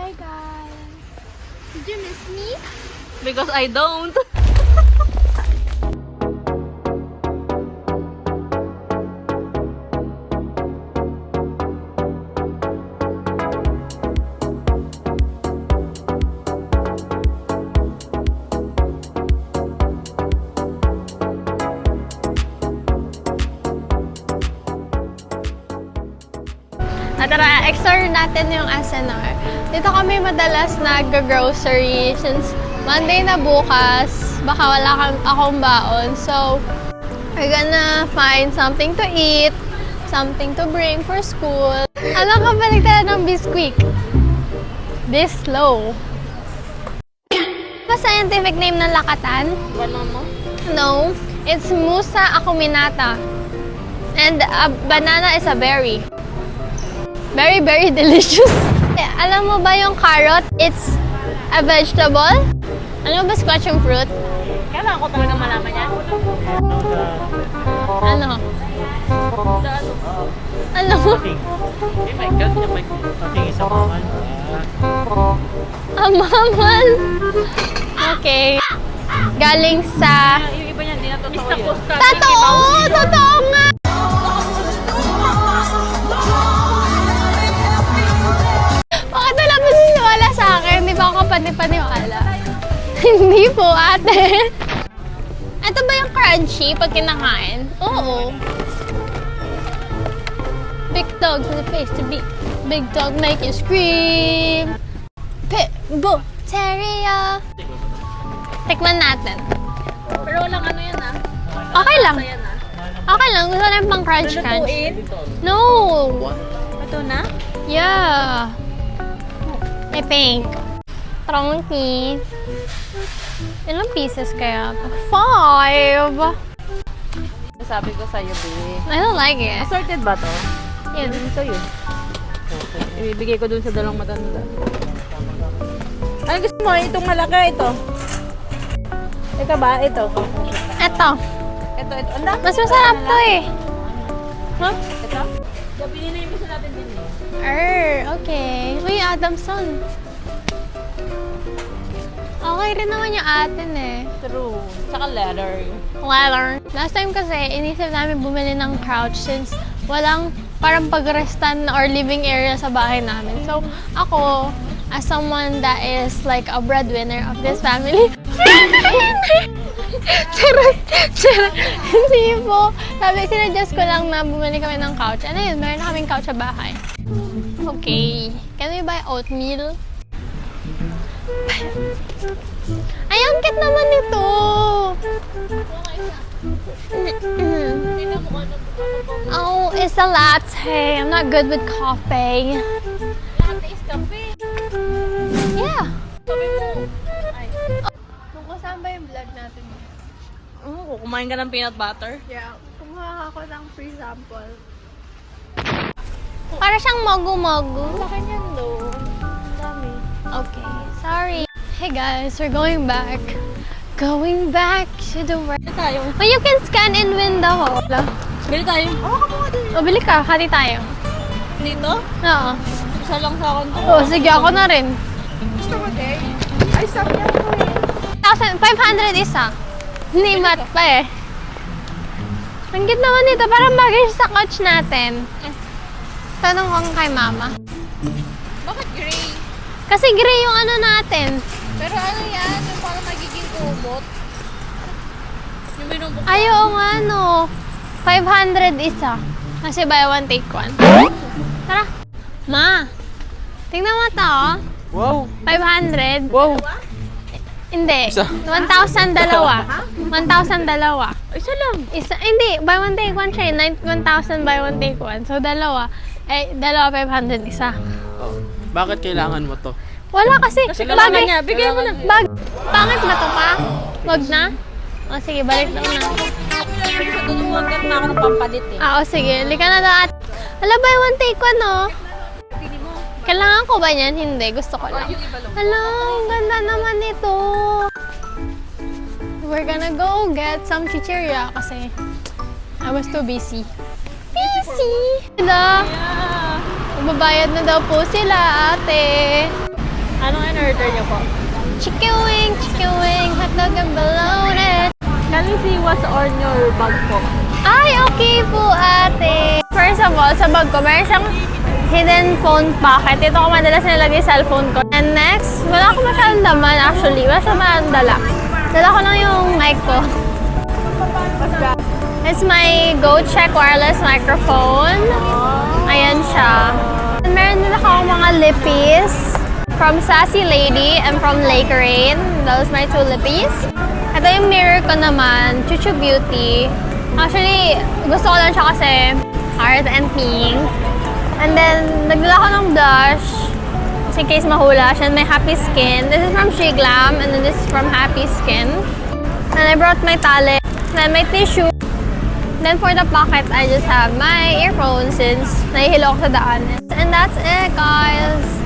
Hi guys! Did you miss me? Because I don't. At tara, explore natin yung SNR. Dito kami madalas nag-grocery since Monday na bukas, baka wala akong baon. So, we're gonna find something to eat, something to bring for school. Alam ka balik tayo ng Bisquick? Bislow. Ano scientific name ng lakatan? Banana? No, it's Musa acuminata. And a banana is a berry. Very, very delicious. Alam mo ba yung carrot? It's a vegetable. Ano ba squash yung fruit? Kailangan ko talaga malaman yan. Ano? Alam mo? Oh my God, may pating isang maman. Amamal. Okay. Galing sa... Yung iba niyan, di na totoo yun. Totoo! Totoo nga! Bakit wala ba niniwala sa akin? Hindi ba ako kapani-paniwala? Hindi po, ate. Ito ba yung crunchy pag kinakain? Oo. Big dog to the face to be. Big dog make you scream. Pitbull terrier. Tikman natin. Pero walang ano yan ah. Okay lang. Basta yan ah. Okay lang. Gusto lang pang crunch. No. Ito na? Yeah. I think. Tronky. Ilang pieces kaya? 5. Sabi ko sa'yo, B. I don't like it. Assorted ba to? Yun. Ito yun. Ibibigay ko dun sa dalawang matanda. Ano gusto mo? Itong malaki, ito. Ito ba? Ito. Eto. Ito. Anda? Mas masarap to eh. Huh? Ito? Gabi na yung gusto natin din eh. Okay. Uy, Adamson. Okay rin naman yung atin eh. True. Tsaka leather. Leather. Last time kasi, inisip namin bumili ng couch since walang parang pagrestan or living area sa bahay namin. So, ako, as someone that is like a breadwinner of this family, charot, charot. Hindi po. Sabi, sinuggest ko lang na bumili kami ng couch. Ano yun? Meron na kaming couch sa bahay. Okay. Can we buy oatmeal? Ay, ang cute naman nito! Oh, it's a latte. I'm not good with coffee. Latte is cafe. Yeah. Sabi mo. Ay. Kung saan ba yung vlog natin? Oh, kumain ka ng peanut butter? Yeah. Kumuha ako ng free sample. Para siyang mogu-mogu. Sa kanya no. Dami. Okay, sorry. Hey guys, we're going back. Going back to the work. Bili tayo. Oh, you can scan in window. Bili tayo. Oo, ka din. O, bili ka. Hati tayo. Dito? Oo. Isa lang sa akin to. Oh, sige, ako na rin. Gusto mo din? Ay, sabi ako eh. 500 isa. Hindi mat pa eh. Ang cute naman nito. Parang bagay siya sa couch natin. Tanong ko kay mama. Bakit gray? Kasi gray yung ano natin. Pero ano yan? Yung parang magiging kumot. Yung binubuk. Ayaw nga no. 500 isa. Kasi buy one take one. Tara. Ma. Tingnan mo to. Wow! 500. Wow! Hindi. Isa. 1,000 dalawa. 1,000 dalawa. Isa lang. Isa, hindi. Buy one take one siya. 1,000 buy one take one. So, dalawa. Eh, dalawa 500 isa. Oh. Bakit kailangan mo to? Wala kasi. kailangan niya. Bigay mo na. Pangit ba to pa? Wag na? O, sige. Balik daw na. Tutulungan na ako ng pampalit eh. O, sige. Lika na daw at... Hala, buy one take one, no? Kailangan ko ba yan? Hindi. Gusto ko lang. Hala, ang ganda naman nito. We're gonna go get some chichirya kasi I was too busy. Busy! Sila! Magbabayad na daw po sila, ate. Anong in-order niyo po? Chicken wing, hotdog and bologna. Can we see what's on your bag po? Ay, okay po, ate. First of all, sa bag ko, meron siyang hidden phone pocket. Ito ko madalas nilagay cellphone ko. And next, wala ko masyadong laman actually. Wala siya masyadong dala. Dala ko lang yung mic ko. It's my GoCheck wireless microphone. Ayan siya. And meron din ako mga lippies from Sassy Lady and from Lake Rain. Those my two lippies. Ito yung mirror ko naman, Chuchu Beauty. Actually, gusto ko lang siya kasi heart and pink. And then, nagdala ko ng blush. Just in case mahula siya. May Happy Skin. This is from She Glam. And then this is from Happy Skin. And I brought my towel. Then my tissue. Then for the pocket, I just have my earphones since nahihilo ako sa daan. And that's it, guys.